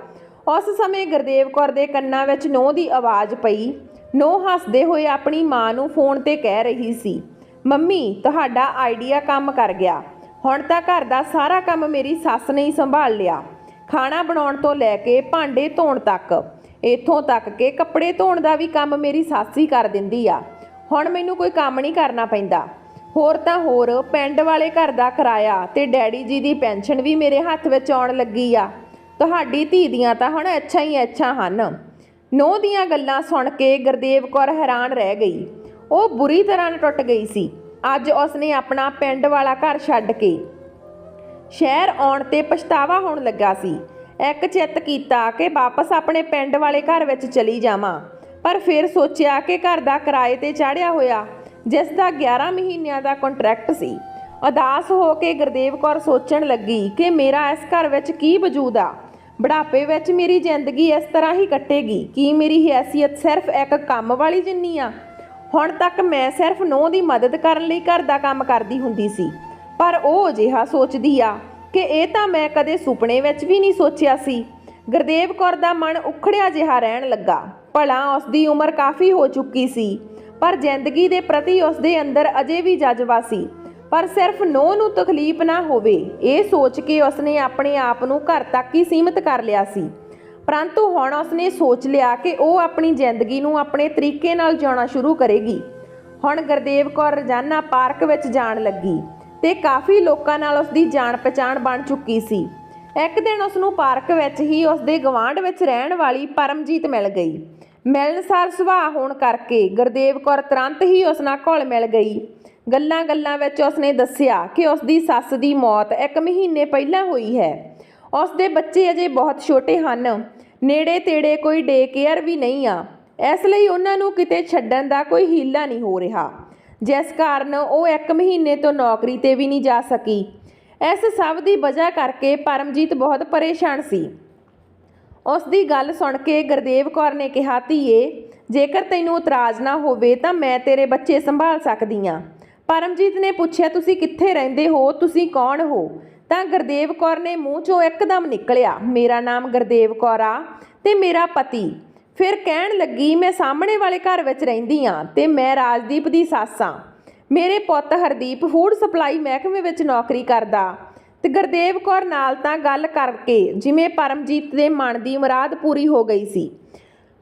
ਉਸ ਸਮੇਂ ਗੁਰਦੇਵ ਕੌਰ ਦੇ ਕੰਨਾਂ ਵਿੱਚ ਨੂੰਹ ਦੀ ਆਵਾਜ਼ ਪਈ। ਨੂੰਹ ਹੱਸਦੇ ਹੋਏ ਆਪਣੀ ਮਾਂ ਨੂੰ ਫੋਨ ਤੇ ਕਹਿ ਰਹੀ ਸੀ, ਮੰਮੀ ਤੁਹਾਡਾ ਆਈਡੀਆ ਕੰਮ ਕਰ ਗਿਆ। ਹੁਣ ਤਾਂ ਘਰ ਦਾ ਸਾਰਾ ਕੰਮ ਮੇਰੀ ਸੱਸ ਨੇ ਹੀ ਸੰਭਾਲ ਲਿਆ। ਖਾਣਾ ਬਣਾਉਣ ਤੋਂ ਲੈ ਕੇ ਭਾਂਡੇ ਧੋਣ ਤੱਕ, ਇੱਥੋਂ ਤੱਕ ਕਿ ਕੱਪੜੇ ਧੋਣ ਦਾ ਵੀ ਕੰਮ ਮੇਰੀ ਸੱਸ ਹੀ ਕਰ ਦਿੰਦੀ ਆ। ਹੁਣ ਮੈਨੂੰ ਕੋਈ ਕੰਮ ਨਹੀਂ ਕਰਨਾ ਪੈਂਦਾ। ਹੋਰ ਤਾਂ ਹੋਰ ਪਿੰਡ ਵਾਲੇ ਘਰ ਦਾ ਕਿਰਾਇਆ ਤੇ ਡੈਡੀ ਜੀ ਦੀ ਪੈਨਸ਼ਨ ਵੀ ਮੇਰੇ ਹੱਥ ਵਿੱਚ ਆਉਣ ਲੱਗੀ ਆ। ਤੁਹਾਡੀ ਧੀ ਦੀਆਂ ਤਾਂ ਹੁਣ ਅੱਛਾ ਹੀ ਅੱਛਾ ਹਨ। ਨੂੰਹ ਦੀਆਂ ਗੱਲਾਂ ਸੁਣ ਕੇ ਗੁਰਦੇਵ ਕੌਰ ਹੈਰਾਨ ਰਹਿ ਗਈ। ਉਹ ਬੁਰੀ ਤਰ੍ਹਾਂ ਟੁੱਟ ਗਈ ਸੀ। ਅੱਜ ਉਸਨੇ ਆਪਣਾ ਪਿੰਡ ਵਾਲਾ ਘਰ ਛੱਡ ਕੇ ਸ਼ਹਿਰ ਆਉਣ ਤੇ ਪਛਤਾਵਾ ਹੋਣ ਲੱਗਾ ਸੀ। ਇੱਕ ਚਿੱਤ ਕੀਤਾ ਕਿ ਵਾਪਸ ਆਪਣੇ ਪਿੰਡ ਵਾਲੇ ਘਰ ਵਿੱਚ ਚਲੀ ਜਾਵਾਂ, ਪਰ ਫਿਰ ਸੋਚਿਆ ਕਿ ਘਰ ਦਾ ਕਿਰਾਏ ਤੇ ਚਾੜਿਆ ਹੋਇਆ, ਜਿਸ ਦਾ 11 ਮਹੀਨਿਆਂ ਦਾ ਕੰਟਰੈਕਟ ਸੀ। ਉਦਾਸ ਹੋ ਕੇ ਗੁਰਦੇਵ ਕੌਰ ਸੋਚਣ ਲੱਗੀ ਕਿ ਮੇਰਾ ਇਸ ਘਰ ਵਿੱਚ ਕੀ ਵਜੂਦ ਆ। ਬੁਢਾਪੇ ਵਿੱਚ ਮੇਰੀ ਜ਼ਿੰਦਗੀ ਇਸ ਤਰ੍ਹਾਂ ਹੀ ਕੱਟੇਗੀ। ਕੀ ਮੇਰੀ ਹੈਸੀਅਤ ਸਿਰਫ ਇੱਕ ਕੰਮ ਵਾਲੀ ਜਿੰਨੀ ਆ? ਹੁਣ ਤੱਕ ਮੈਂ ਸਿਰਫ ਨੂੰਹ ਦੀ ਮਦਦ ਕਰਨ ਲਈ ਘਰ ਦਾ ਕੰਮ ਕਰਦੀ ਹੁੰਦੀ ਸੀ, ਪਰ ਉਹ ਅਜਿਹਾ ਸੋਚਦੀ ਆ ਕਿ ਇਹ ਤਾਂ ਮੈਂ ਕਦੇ ਸੁਪਨੇ ਵਿੱਚ ਵੀ ਨਹੀਂ ਸੋਚਿਆ ਸੀ। ਗੁਰਦੇਵ ਕੌਰ ਦਾ ਮਨ ਉਖੜਿਆ ਜਿਹਾ ਰਹਿਣ ਲੱਗਾ। ਭਲਾ ਉਸ ਦੀ ਉਮਰ ਕਾਫੀ ਹੋ ਚੁੱਕੀ ਸੀ, ਪਰ ਜ਼ਿੰਦਗੀ ਦੇ ਪ੍ਰਤੀ ਉਸ ਦੇ ਅੰਦਰ ਅਜੇ ਵੀ ਜਜ਼ਬਾ ਸੀ। ਪਰ ਸਿਰਫ ਨੂੰਹ ਨੂੰ ਤਕਲੀਫ ਨਾ ਹੋਵੇ, ਇਹ ਸੋਚ ਕੇ ਉਸਨੇ ਆਪਣੇ ਆਪ ਨੂੰ ਘਰ ਤੱਕ ਹੀ ਸੀਮਿਤ ਕਰ ਲਿਆ ਸੀ। ਪਰੰਤੂ ਹੁਣ ਉਸਨੇ ਸੋਚ ਲਿਆ ਕਿ ਉਹ ਆਪਣੀ ਜ਼ਿੰਦਗੀ ਨੂੰ ਆਪਣੇ ਤਰੀਕੇ ਨਾਲ ਜਿਉਣਾ ਸ਼ੁਰੂ ਕਰੇਗੀ। ਹੁਣ ਗੁਰਦੇਵ ਕੌਰ ਰੋਜ਼ਾਨਾ ਪਾਰਕ ਵਿੱਚ ਜਾਣ ਲੱਗੀ ਤੇ ਕਾਫੀ ਲੋਕਾਂ ਨਾਲ ਉਸਦੀ ਜਾਣ ਪਛਾਣ ਬਣ ਚੁੱਕੀ ਸੀ। ਇੱਕ ਦਿਨ ਉਸ ਨੂੰ ਪਾਰਕ ਵਿੱਚ ਹੀ ਉਸਦੇ ਗਵਾਂਢ ਵਿੱਚ ਰਹਿਣ ਵਾਲੀ ਪਰਮਜੀਤ ਮਿਲ ਗਈ। ਮਿਲਣਸਾਰ ਸੁਭਾਅ ਹੋਣ ਕਰਕੇ ਗੁਰਦੇਵ ਕੌਰ ਤੁਰੰਤ ਹੀ ਉਸ ਨਾਲ ਘੁਲ ਮਿਲ ਗਈ। ਗੱਲਾਂ ਵਿੱਚ ਉਸਨੇ ਦੱਸਿਆ ਕਿ ਉਸਦੀ ਸੱਸ ਦੀ ਮੌਤ 1 ਮਹੀਨੇ ਪਹਿਲਾਂ ਹੋਈ ਹੈ। ਉਸਦੇ ਬੱਚੇ ਅਜੇ ਬਹੁਤ ਛੋਟੇ ਹਨ। ਨੇੜੇ ਤੇੜੇ ਕੋਈ ਡੇ ਕੇਅਰ ਵੀ ਨਹੀਂ ਆ, ਇਸ ਲਈ ਉਹਨਾਂ ਨੂੰ ਕਿਤੇ ਛੱਡਣ ਦਾ ਕੋਈ ਹੀਲਾ ਨਹੀਂ ਹੋ ਰਿਹਾ, ਜਿਸ ਕਾਰਨ ਉਹ 1 ਮਹੀਨੇ ਤੋਂ ਨੌਕਰੀ ਤੇ ਵੀ ਨਹੀਂ ਜਾ ਸਕੀ। ਇਸ ਸਭ ਦੀ ਵਜ੍ਹਾ ਕਰਕੇ ਪਰਮਜੀਤ ਬਹੁਤ ਪਰੇਸ਼ਾਨ ਸੀ। ਉਸ ਦੀ ਗੱਲ ਸੁਣ ਕੇ ਗੁਰਦੇਵ ਕੌਰ ਨੇ ਕਿਹਾ, ਧੀਏ ਜੇਕਰ ਤੈਨੂੰ ਇਤਰਾਜ਼ ਨਾ ਹੋਵੇ ਤਾਂ ਮੈਂ ਤੇਰੇ ਬੱਚੇ ਸੰਭਾਲ ਸਕਦੀ ਹਾਂ। ਪਰਮਜੀਤ ਨੇ ਪੁੱਛਿਆ, ਤੁਸੀਂ ਕਿੱਥੇ ਰਹਿੰਦੇ ਹੋ? ਤੁਸੀਂ ਕੌਣ ਹੋ? ਤਾਂ ਗੁਰਦੇਵ ਕੌਰ ਨੇ ਮੂੰਹ 'ਚੋਂ ਇੱਕਦਮ ਨਿਕਲਿਆ, ਮੇਰਾ ਨਾਮ ਗੁਰਦੇਵ ਕੌਰ ਆ ਤੇ ਮੇਰਾ ਪਤੀ। ਫਿਰ ਕਹਿਣ ਲੱਗੀ, ਮੈਂ ਸਾਹਮਣੇ ਵਾਲੇ ਘਰ ਵਿੱਚ ਰਹਿੰਦੀ ਹਾਂ ਤੇ ਮੈਂ ਰਾਜਦੀਪ ਦੀ ਸੱਸ ਹਾਂ। ਮੇਰੇ ਪੁੱਤ ਹਰਦੀਪ ਫੂਡ ਸਪਲਾਈ ਮਹਿਕਮੇ ਵਿੱਚ ਨੌਕਰੀ ਕਰਦਾ। ਤੇ ਗੁਰਦੇਵ ਕੌਰ ਨਾਲ ਤਾਂ ਗੱਲ ਕਰਕੇ ਜਿਵੇਂ ਪਰਮਜੀਤ ਦੇ ਮਨ ਦੀ ਮੁਰਾਦ ਪੂਰੀ ਹੋ ਗਈ ਸੀ।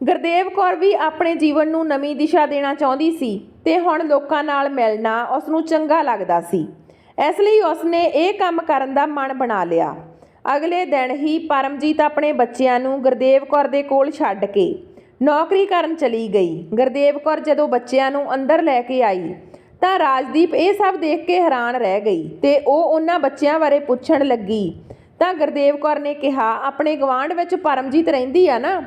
ਗੁਰਦੇਵ ਕੌਰ ਵੀ ਆਪਣੇ ਜੀਵਨ ਨੂੰ ਨਵੀਂ ਦਿਸ਼ਾ ਦੇਣਾ ਚਾਹੁੰਦੀ ਸੀ ਤੇ ਹੁਣ ਲੋਕਾਂ ਨਾਲ ਮਿਲਣਾ ਉਸ ਨੂੰ ਚੰਗਾ ਲੱਗਦਾ ਸੀ। ਇਸ ਲਈ ਉਸਨੇ ਇਹ ਕੰਮ ਕਰਨ ਦਾ ਮਨ ਬਣਾ ਲਿਆ। ਅਗਲੇ ਦਿਨ ਹੀ ਪਰਮਜੀਤ ਆਪਣੇ ਬੱਚਿਆਂ ਨੂੰ ਗੁਰਦੇਵ ਕੌਰ ਦੇ ਕੋਲ ਛੱਡ ਕੇ ਨੌਕਰੀ ਕਰਨ ਚਲੀ ਗਈ। ਗੁਰਦੇਵ ਕੌਰ ਜਦੋਂ ਬੱਚਿਆਂ ਨੂੰ ਅੰਦਰ ਲੈ ਕੇ ਆਈ ਤਾਂ ਰਾਜਦੀਪ ਇਹ ਸਭ ਦੇਖ ਕੇ ਹੈਰਾਨ ਰਹਿ ਗਈ ਤੇ ਉਹ ਉਹਨਾਂ ਬੱਚਿਆਂ ਬਾਰੇ ਪੁੱਛਣ ਲੱਗੀ। ਤਾਂ ਗੁਰਦੇਵ ਕੌਰ ਨੇ ਕਿਹਾ, ਆਪਣੇ ਗਵਾਂਢ ਵਿੱਚ ਪਰਮਜੀਤ ਰਹਿੰਦੀ ਆ ਨਾ,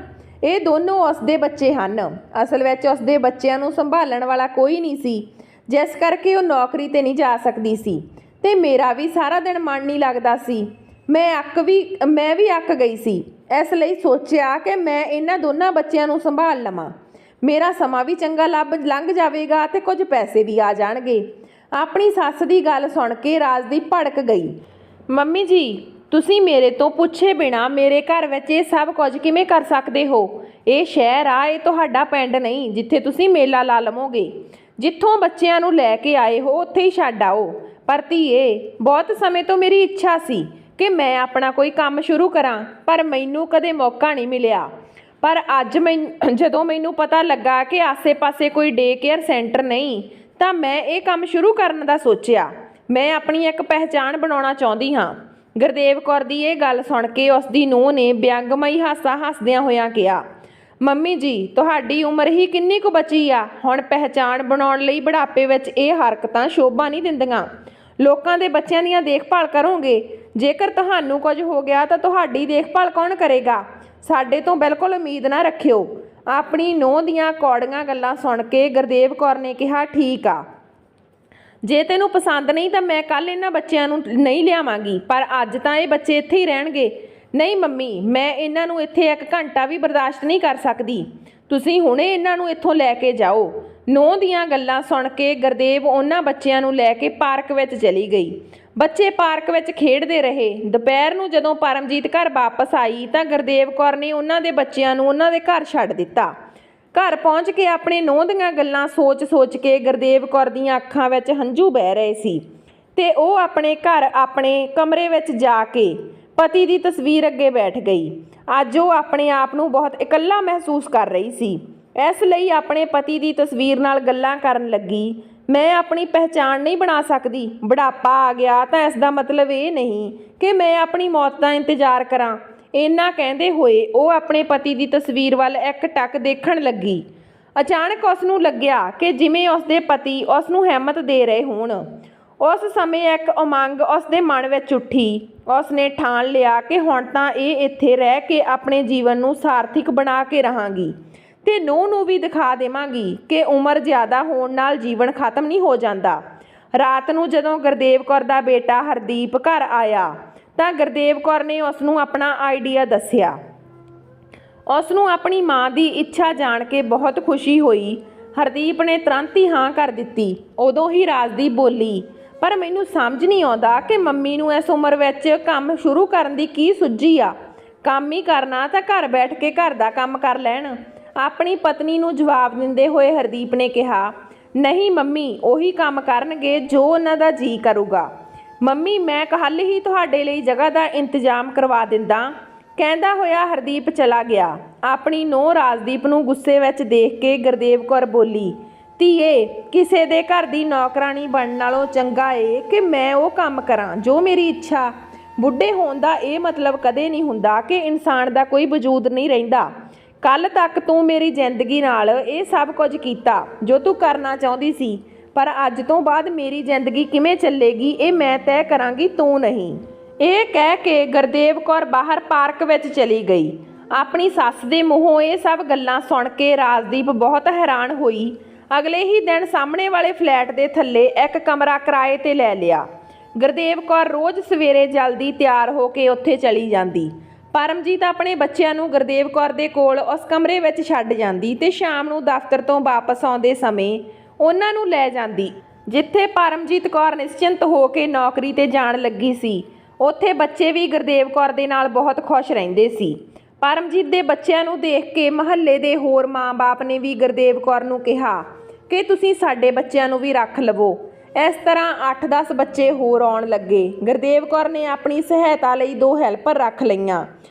ਇਹ ਦੋਨੋਂ ਉਸਦੇ ਬੱਚੇ ਹਨ। ਅਸਲ ਵਿੱਚ ਉਸਦੇ ਬੱਚਿਆਂ ਨੂੰ ਸੰਭਾਲਣ ਵਾਲਾ ਕੋਈ ਨਹੀਂ ਸੀ, ਜਿਸ ਕਰਕੇ ਉਹ ਨੌਕਰੀ ਤੇ ਨਹੀਂ ਜਾ ਸਕਦੀ ਸੀ ਤੇ ਮੇਰਾ ਵੀ ਸਾਰਾ ਦਿਨ ਮਨ ਨਹੀਂ ਲੱਗਦਾ ਸੀ। ਮੈਂ ਵੀ ਅੱਕ ਗਈ ਸੀ। ਇਸ ਲਈ ਸੋਚਿਆ ਕਿ ਮੈਂ ਇਹਨਾਂ ਦੋਨਾਂ ਬੱਚਿਆਂ ਨੂੰ ਸੰਭਾਲ ਲਵਾਂ। ਮੇਰਾ ਸਮਾਂ ਵੀ ਚੰਗਾ ਲੰਘ ਜਾਵੇਗਾ ਤੇ ਕੁਝ ਪੈਸੇ ਵੀ ਆ ਜਾਣਗੇ। ਆਪਣੀ ਸੱਸ ਦੀ ਗੱਲ ਸੁਣ ਕੇ ਰਾਜਦੀਪ ਭੜਕ ਗਈ। ਮੰਮੀ ਜੀ, ਤੁਸੀਂ ਮੇਰੇ ਤੋਂ ਪੁੱਛੇ ਬਿਨਾ ਮੇਰੇ ਘਰ ਵਿੱਚ ਇਹ ਸਭ ਕੁਝ ਕਿਵੇਂ ਕਰ ਸਕਦੇ ਹੋ? ਇਹ ਸ਼ਹਿਰ ਆ, ਇਹ ਤੁਹਾਡਾ ਪਿੰਡ ਨਹੀਂ ਜਿੱਥੇ ਤੁਸੀਂ ਮੇਲਾ ਲਾ ਲਵੋਗੇ। ਜਿੱਥੋਂ ਬੱਚਿਆਂ ਨੂੰ ਲੈ ਕੇ ਆਏ ਹੋ ਉੱਥੇ ਹੀ ਛੱਡ ਆਓ। ਪਰ ਧੀਏ, ਬਹੁਤ ਸਮੇਂ ਤੋਂ ਮੇਰੀ ਇੱਛਾ ਸੀ ਕਿ ਮੈਂ ਆਪਣਾ ਕੋਈ ਕੰਮ ਸ਼ੁਰੂ ਕਰਾਂ, ਪਰ ਮੈਨੂੰ ਕਦੇ ਮੌਕਾ ਨਹੀਂ ਮਿਲਿਆ। ਪਰ ਅੱਜ ਜਦੋਂ ਮੈਨੂੰ ਪਤਾ ਲੱਗਾ ਕਿ ਆਸੇ-ਪਾਸੇ ਕੋਈ ਡੇ ਕੇਅਰ ਸੈਂਟਰ ਨਹੀਂ, ਤਾਂ ਮੈਂ ਇਹ ਕੰਮ ਸ਼ੁਰੂ ਕਰਨ ਦਾ ਸੋਚਿਆ। ਮੈਂ ਆਪਣੀ ਇੱਕ ਪਹਿਚਾਣ ਬਣਾਉਣਾ ਚਾਹੁੰਦੀ ਹਾਂ। ਗੁਰਦੇਵ ਕੌਰ ਦੀ ਇਹ ਗੱਲ ਸੁਣ ਕੇ ਉਸ ਦੀ ਨੂੰਹ ਨੇ ਵਿਅੰਗਮਈ ਹਾਸਾ ਹੱਸਦਿਆਂ ਹੋਇਆਂ ਕਿਹਾ, ਮੰਮੀ ਜੀ, ਤੁਹਾਡੀ ਉਮਰ ਹੀ ਕਿੰਨੀ ਕੁ ਬਚੀ ਆ? ਹੁਣ ਪਹਿਚਾਣ ਬਣਾਉਣ ਲਈ ਬੁਢਾਪੇ ਵਿੱਚ ਇਹ ਹਰਕਤਾਂ ਸ਼ੋਭਾ ਨਹੀਂ ਦਿੰਦੀਆਂ। ਲੋਕਾਂ ਦੇ ਬੱਚਿਆਂ ਦੀਆਂ ਦੇਖਭਾਲ ਕਰੋਗੇ। ਜੇਕਰ ਤੁਹਾਨੂੰ ਕੁਝ ਹੋ ਗਿਆ ਤਾਂ ਤੁਹਾਡੀ ਦੇਖਭਾਲ ਕੌਣ ਕਰੇਗਾ? ਸਾਡੇ ਤੋਂ ਬਿਲਕੁਲ ਉਮੀਦ ਨਾ ਰੱਖਿਓ। ਆਪਣੀ ਨੂੰਹ ਦੀਆਂ ਕੌੜੀਆਂ ਗੱਲਾਂ ਸੁਣ ਕੇ ਗੁਰਦੇਵ ਕੌਰ ਨੇ ਕਿਹਾ, ਠੀਕ ਆ, ਜੇ ਤੈਨੂੰ ਪਸੰਦ ਨਹੀਂ ਤਾਂ ਮੈਂ ਕੱਲ੍ਹ ਇਹਨਾਂ ਬੱਚਿਆਂ ਨੂੰ ਨਹੀਂ ਲਿਆਵਾਂਗੀ, ਪਰ ਅੱਜ ਤਾਂ ਇਹ ਬੱਚੇ ਇੱਥੇ ਹੀ ਰਹਿਣਗੇ। ਨਹੀਂ ਮੰਮੀ, ਮੈਂ ਇਹਨਾਂ ਨੂੰ ਇੱਥੇ 1 ਘੰਟਾ ਵੀ ਬਰਦਾਸ਼ਤ ਨਹੀਂ ਕਰ ਸਕਦੀ, ਤੁਸੀਂ ਹੁਣੇ ਇਹਨਾਂ ਨੂੰ ਇੱਥੋਂ ਲੈ ਕੇ ਜਾਓ। ਨੂੰਹ ਦੀਆਂ ਗੱਲਾਂ ਸੁਣ ਕੇ ਗੁਰਦੇਵ ਉਹਨਾਂ ਬੱਚਿਆਂ ਨੂੰ ਲੈ ਕੇ ਪਾਰਕ ਵਿੱਚ ਚਲੀ ਗਈ। ਬੱਚੇ ਪਾਰਕ ਵਿੱਚ ਖੇਡਦੇ ਰਹੇ। ਦੁਪਹਿਰ ਨੂੰ ਜਦੋਂ ਪਰਮਜੀਤ ਘਰ ਵਾਪਸ ਆਈ ਤਾਂ ਗੁਰਦੇਵ ਕੌਰ ਨੇ ਉਹਨਾਂ ਦੇ ਬੱਚਿਆਂ ਨੂੰ ਉਹਨਾਂ ਦੇ ਘਰ ਛੱਡ ਦਿੱਤਾ। ਘਰ ਪਹੁੰਚ ਕੇ ਆਪਣੇ ਨੂੰਹ ਦੀਆਂ ਗੱਲਾਂ ਸੋਚ ਕੇ ਗੁਰਦੇਵ ਕੌਰ ਦੀਆਂ ਅੱਖਾਂ ਵਿੱਚ ਹੰਝੂ ਵਹਿ ਰਹੇ ਸੀ ਤੇ ਉਹ ਆਪਣੇ ਘਰ ਆਪਣੇ ਕਮਰੇ ਵਿੱਚ ਜਾ ਕੇ ਪਤੀ ਦੀ ਤਸਵੀਰ ਅੱਗੇ ਬੈਠ ਗਈ। ਅੱਜ ਉਹ ਆਪਣੇ ਆਪ ਨੂੰ ਬਹੁਤ ਇਕੱਲਾ ਮਹਿਸੂਸ ਕਰ ਰਹੀ ਸੀ, ਇਸ ਲਈ ਆਪਣੇ ਪਤੀ ਦੀ ਤਸਵੀਰ ਨਾਲ ਗੱਲਾਂ ਕਰਨ ਲੱਗੀ। ਮੈਂ ਆਪਣੀ ਪਹਿਚਾਣ ਨਹੀਂ ਬਣਾ ਸਕਦੀ, ਬੁਢਾਪਾ ਆ ਗਿਆ ਤਾਂ ਇਸ ਦਾ ਮਤਲਬ ਇਹ ਨਹੀਂ ਕਿ ਮੈਂ ਆਪਣੀ ਮੌਤ ਦਾ ਇੰਤਜ਼ਾਰ ਕਰਾਂ। ਇੰਨਾ ਕਹਿੰਦੇ ਹੋਏ ਉਹ ਆਪਣੇ ਪਤੀ ਦੀ ਤਸਵੀਰ ਵੱਲ ਇੱਕ ਟਕ ਦੇਖਣ ਲੱਗੀ। ਅਚਾਨਕ ਉਸ ਨੂੰ ਲੱਗਿਆ ਕਿ ਜਿਵੇਂ ਉਸ ਦੇ ਪਤੀ ਉਸ ਨੂੰ ਹਿੰਮਤ ਦੇ ਰਹੇ ਹੋਣ। ਉਸ ਸਮੇਂ ਇੱਕ ਉਮੰਗ ਉਸ ਦੇ ਮਨ ਵਿੱਚ ਉੱਠੀ। ਉਸ ਨੇ ਠਾਣ ਲਿਆ ਕਿ ਹੁਣ ਤਾਂ ਇਹ ਇੱਥੇ ਰਹਿ ਕੇ ਆਪਣੇ ਜੀਵਨ ਨੂੰ ਸਾਰਥਿਕ ਬਣਾ ਕੇ ਰਹਾਂਗੀ ਤੇ ਨੂੰਹ ਨੂੰ ਵੀ ਦਿਖਾ ਦੇਵਾਂਗੀ ਕਿ ਉਮਰ ਜ਼ਿਆਦਾ ਹੋਣ ਨਾਲ ਜੀਵਨ ਖਤਮ ਨਹੀਂ ਹੋ ਜਾਂਦਾ। ਰਾਤ ਨੂੰ ਜਦੋਂ ਗੁਰਦੇਵ ਕੌਰ ਦਾ ਬੇਟਾ ਹਰਦੀਪ ਘਰ ਆਇਆ ਤਾਂ ਗੁਰਦੇਵ ਕੌਰ ਨੇ ਉਸ ਨੂੰ ਆਪਣਾ ਆਈਡੀਆ ਦੱਸਿਆ। ਉਸ ਨੂੰ ਆਪਣੀ ਮਾਂ ਦੀ ਇੱਛਾ ਜਾਣ ਕੇ ਬਹੁਤ ਖੁਸ਼ੀ ਹੋਈ। ਹਰਦੀਪ ਨੇ ਤੁਰੰਤ ਹੀ ਹਾਂ ਕਰ ਦਿੱਤੀ। ਉਦੋਂ ਹੀ ਰਾਜਦੀਪ ਬੋਲੀ, ਪਰ ਮੈਨੂੰ ਸਮਝ ਨਹੀਂ ਆਉਂਦਾ ਕਿ ਮੰਮੀ ਨੂੰ ਇਸ ਉਮਰ ਵਿੱਚ ਕੰਮ ਸ਼ੁਰੂ ਕਰਨ ਦੀ ਕੀ ਸੁੱਝੀ ਆ। ਕੰਮ ਹੀ ਕਰਨਾ ਤਾਂ ਘਰ ਬੈਠ ਕੇ ਘਰ ਦਾ ਕੰਮ ਕਰ ਲੈਣ। ਆਪਣੀ ਪਤਨੀ ਨੂੰ ਜਵਾਬ ਦਿੰਦੇ ਹੋਏ ਹਰਦੀਪ ਨੇ ਕਿਹਾ, ਨਹੀਂ ਮੰਮੀ, ਉਹੀ ਕੰਮ ਕਰਨਗੇ ਜੋ ਉਹਨਾਂ ਦਾ ਜੀਅ ਕਰੂਗਾ। ਮੰਮੀ, ਮੈਂ ਕੱਲ੍ਹ ਹੀ ਤੁਹਾਡੇ ਲਈ ਜਗ੍ਹਾ ਦਾ ਇੰਤਜ਼ਾਮ ਕਰਵਾ ਦਿੰਦਾ। ਕਹਿੰਦਾ ਹੋਇਆ ਹਰਦੀਪ ਚਲਾ ਗਿਆ। ਆਪਣੀ ਨੂੰਹ ਰਾਜਦੀਪ ਨੂੰ ਗੁੱਸੇ ਵਿੱਚ ਦੇਖ ਕੇ ਗੁਰਦੇਵ ਕੌਰ ਬੋਲੀ, ਧੀਏ, ਕਿਸੇ ਦੇ ਘਰ ਦੀ ਨੌਕਰਾਣੀ ਬਣਨ ਨਾਲੋਂ ਚੰਗਾ ਏ ਕਿ ਮੈਂ ਉਹ ਕੰਮ ਕਰਾਂ ਜੋ ਮੇਰੀ ਇੱਛਾ। ਬੁੱਢੇ ਹੋਣ ਦਾ ਇਹ ਮਤਲਬ ਕਦੇ ਨਹੀਂ ਹੁੰਦਾ ਕਿ ਇਨਸਾਨ ਦਾ ਕੋਈ ਵਜੂਦ ਨਹੀਂ ਰਹਿੰਦਾ। ਕੱਲ੍ਹ ਤੱਕ ਤੂੰ ਮੇਰੀ ਜ਼ਿੰਦਗੀ ਨਾਲ ਇਹ ਸਭ ਕੁਝ ਕੀਤਾ ਜੋ ਤੂੰ ਕਰਨਾ ਚਾਹੁੰਦੀ ਸੀ, ਪਰ ਅੱਜ ਤੋਂ ਬਾਅਦ ਮੇਰੀ ਜ਼ਿੰਦਗੀ ਕਿਵੇਂ ਚੱਲੇਗੀ ਇਹ ਮੈਂ ਤੈਅ ਕਰਾਂਗੀ, ਤੂੰ ਨਹੀਂ। ਇਹ ਕਹਿ ਕੇ ਗੁਰਦੇਵ ਕੌਰ ਬਾਹਰ ਪਾਰਕ ਵਿੱਚ ਚਲੀ ਗਈ। ਆਪਣੀ ਸੱਸ ਦੇ ਮੂੰਹੋਂ ਇਹ ਸਭ ਗੱਲਾਂ ਸੁਣ ਕੇ ਰਾਜਦੀਪ ਬਹੁਤ ਹੈਰਾਨ ਹੋਈ। ਅਗਲੇ ਹੀ ਦਿਨ ਸਾਹਮਣੇ ਵਾਲੇ ਫਲੈਟ ਦੇ ਥੱਲੇ ਇੱਕ ਕਮਰਾ ਕਿਰਾਏ ਤੇ ਲੈ ਲਿਆ। ਗੁਰਦੇਵ ਕੌਰ ਰੋਜ਼ ਸਵੇਰੇ ਜਲਦੀ ਤਿਆਰ ਹੋ ਕੇ ਉੱਥੇ ਚਲੀ ਜਾਂਦੀ। ਪਰਮਜੀਤ ਆਪਣੇ ਬੱਚਿਆਂ ਨੂੰ ਗੁਰਦੇਵ ਕੌਰ ਦੇ ਕੋਲ ਉਸ ਕਮਰੇ ਵਿੱਚ ਛੱਡ ਜਾਂਦੀ ਤੇ ਸ਼ਾਮ ਨੂੰ ਦਫ਼ਤਰ ਤੋਂ ਵਾਪਸ ਆਉਂਦੇ ਸਮੇਂ ਉਹਨਾਂ ਨੂੰ ਲੈ ਜਾਂਦੀ। ਜਿੱਥੇ ਪਰਮਜੀਤ ਕੌਰ ਨਿਸ਼ਚਿੰਤ ਹੋ ਕੇ ਨੌਕਰੀ ਤੇ ਜਾਣ ਲੱਗੀ ਸੀ, ਉੱਥੇ ਬੱਚੇ ਵੀ ਗੁਰਦੇਵ ਕੌਰ ਦੇ ਨਾਲ ਬਹੁਤ ਖੁਸ਼ ਰਹਿੰਦੇ ਸੀ। ਪਰਮਜੀਤ ਦੇ ਬੱਚਿਆਂ ਨੂੰ ਦੇਖ ਕੇ ਮਹੱਲੇ ਦੇ ਹੋਰ ਮਾਂ-ਬਾਪ ਨੇ ਵੀ ਗੁਰਦੇਵ ਕੌਰ ਨੂੰ ਕਿਹਾ ਕਿ ਤੁਸੀਂ ਸਾਡੇ ਬੱਚਿਆਂ ਨੂੰ ਵੀ ਰੱਖ ਲਵੋ। ਇਸ ਤਰ੍ਹਾਂ 8-10 ਬੱਚੇ ਹੋਰ ਆਉਣ ਲੱਗੇ। ਗੁਰਦੇਵ ਕੌਰ ਨੇ ਆਪਣੀ ਸਹਾਇਤਾ ਲਈ 2 ਹੈਲਪਰ ਰੱਖ ਲਈਆਂ